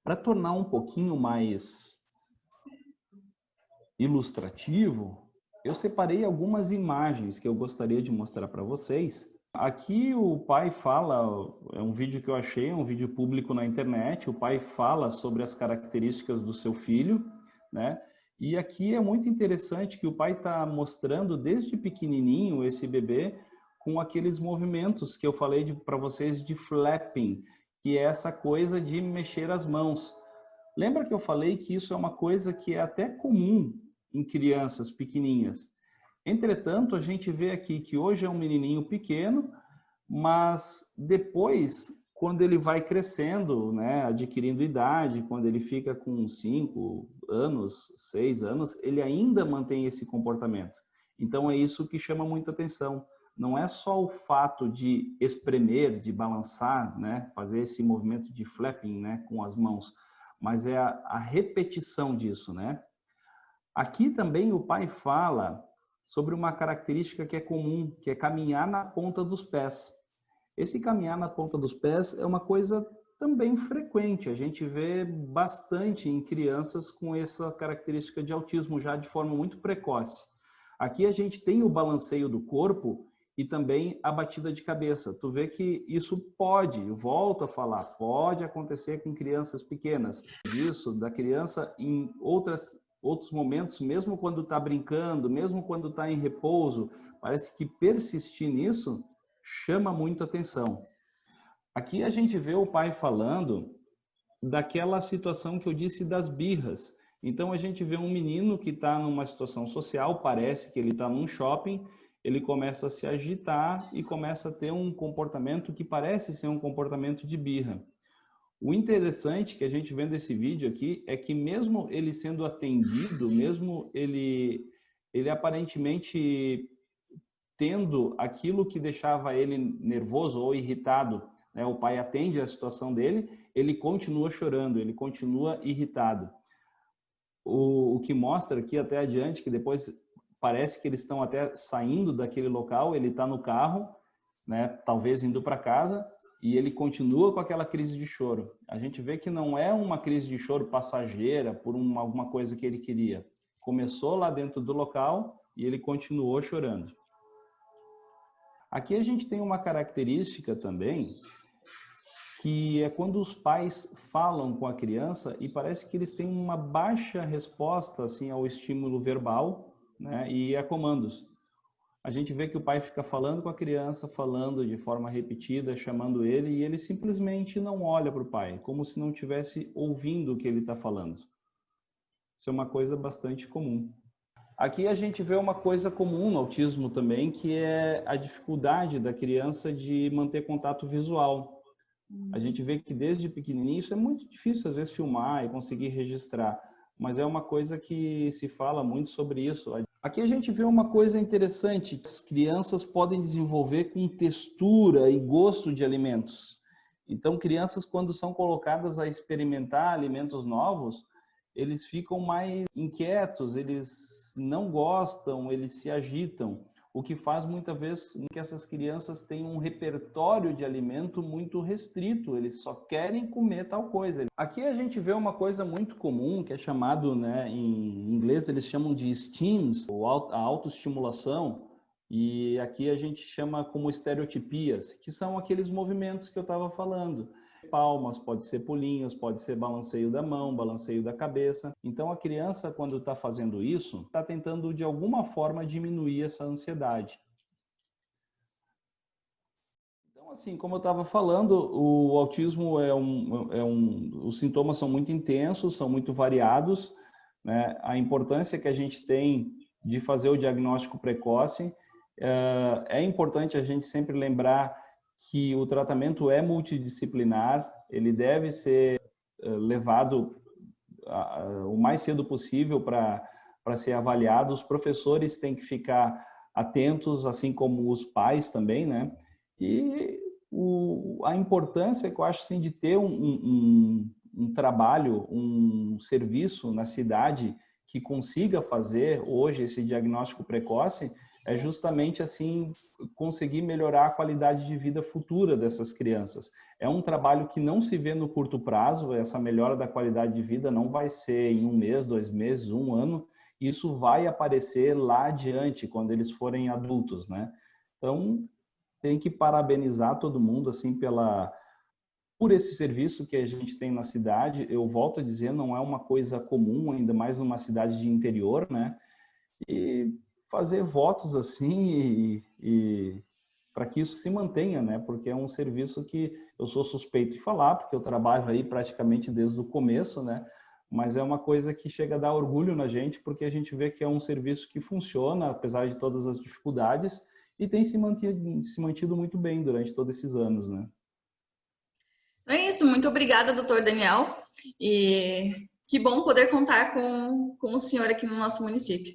Para tornar um pouquinho mais ilustrativo, eu separei algumas imagens que eu gostaria de mostrar para vocês. Aqui o pai fala, é um vídeo que eu achei, é um vídeo público na internet, o pai fala sobre as características do seu filho, né? E aqui é muito interessante que o pai está mostrando desde pequenininho esse bebê com aqueles movimentos que eu falei para vocês de flapping, que é essa coisa de mexer as mãos. Lembra que eu falei que isso é uma coisa que é até comum em crianças pequeninhas? Entretanto, a gente vê aqui que hoje é um menininho pequeno, mas depois, quando ele vai crescendo, né, adquirindo idade, quando ele fica com 5 anos, 6 anos, ele ainda mantém esse comportamento. Então é isso que chama muita atenção. Não é só o fato de espremer, de balançar, né, fazer esse movimento de flapping, né, com as mãos, mas é a repetição disso, né? Aqui também o pai fala sobre uma característica que é comum, que é caminhar na ponta dos pés. Esse caminhar na ponta dos pés é uma coisa também frequente. A gente vê bastante em crianças com essa característica de autismo já de forma muito precoce. Aqui a gente tem o balanceio do corpo e também a batida de cabeça. Tu vê que isso pode, eu volto a falar, pode acontecer com crianças pequenas. Isso da criança em outros momentos, mesmo quando está brincando, mesmo quando está em repouso, parece que persistir nisso chama muito atenção. Aqui a gente vê o pai falando daquela situação que eu disse das birras. Então a gente vê um menino que está numa situação social, parece que ele está num shopping, ele começa a se agitar e começa a ter um comportamento que parece ser um comportamento de birra. O interessante que a gente vendo esse vídeo aqui é que mesmo ele sendo atendido, mesmo ele aparentemente tendo aquilo que deixava ele nervoso ou irritado, né? O pai atende a situação dele, ele continua chorando, ele continua irritado. O que mostra aqui até adiante que depois parece que eles estão até saindo daquele local, ele está no carro, né, talvez indo para casa, e ele continua com aquela crise de choro. A gente vê que não é uma crise de choro passageira por alguma coisa que ele queria. Começou lá dentro do local e ele continuou chorando. Aqui a gente tem uma característica também, que é quando os pais falam com a criança e parece que eles têm uma baixa resposta assim, ao estímulo verbal, né, e a comandos. A gente vê que o pai fica falando com a criança, falando de forma repetida, chamando ele, e ele simplesmente não olha para o pai, como se não estivesse ouvindo o que ele está falando. Isso é uma coisa bastante comum. Aqui a gente vê uma coisa comum no autismo também, que é a dificuldade da criança de manter contato visual. A gente vê que desde pequenininho isso é muito difícil às vezes filmar e conseguir registrar, mas é uma coisa que se fala muito sobre isso. Aqui a gente vê uma coisa interessante, que as crianças podem desenvolver com textura e gosto de alimentos. Então, crianças quando são colocadas a experimentar alimentos novos, eles ficam mais inquietos, eles não gostam, eles se agitam, o que faz muitas vezes com que essas crianças tenham um repertório de alimento muito restrito, eles só querem comer tal coisa. Aqui a gente vê uma coisa muito comum, que é chamado, né, em inglês eles chamam de STEAMs, ou a autoestimulação, e aqui a gente chama como estereotipias, que são aqueles movimentos que eu estava falando. Palmas, pode ser pulinhos, pode ser balanceio da mão, balanceio da cabeça. Então a criança, quando está fazendo isso, está tentando de alguma forma diminuir essa ansiedade. Então, assim, como eu estava falando, o autismo os sintomas são muito intensos, são muito variados, né? A importância que a gente tem de fazer o diagnóstico precoce, é importante a gente sempre lembrar que o tratamento é multidisciplinar, ele deve ser levado o mais cedo possível para ser avaliado. Os professores têm que ficar atentos, assim como os pais também, né? E a importância que eu acho assim, de ter um trabalho, um serviço na cidade que consiga fazer hoje esse diagnóstico precoce é justamente assim conseguir melhorar a qualidade de vida futura dessas crianças. É um trabalho que não se vê no curto prazo, essa melhora da qualidade de vida não vai ser em 1 mês, 2 meses, 1 ano, isso vai aparecer lá adiante, quando eles forem adultos, né? Então, tem que parabenizar todo mundo assim por esse serviço que a gente tem na cidade. Eu volto a dizer, não é uma coisa comum, ainda mais numa cidade de interior, né? E fazer votos assim e para que isso se mantenha, né? Porque é um serviço que eu sou suspeito de falar, porque eu trabalho aí praticamente desde o começo, né? Mas é uma coisa que chega a dar orgulho na gente, porque a gente vê que é um serviço que funciona, apesar de todas as dificuldades, e tem se mantido muito bem durante todos esses anos, né? É isso, muito obrigada, doutor Daniel. E que bom poder contar com o senhor aqui no nosso município.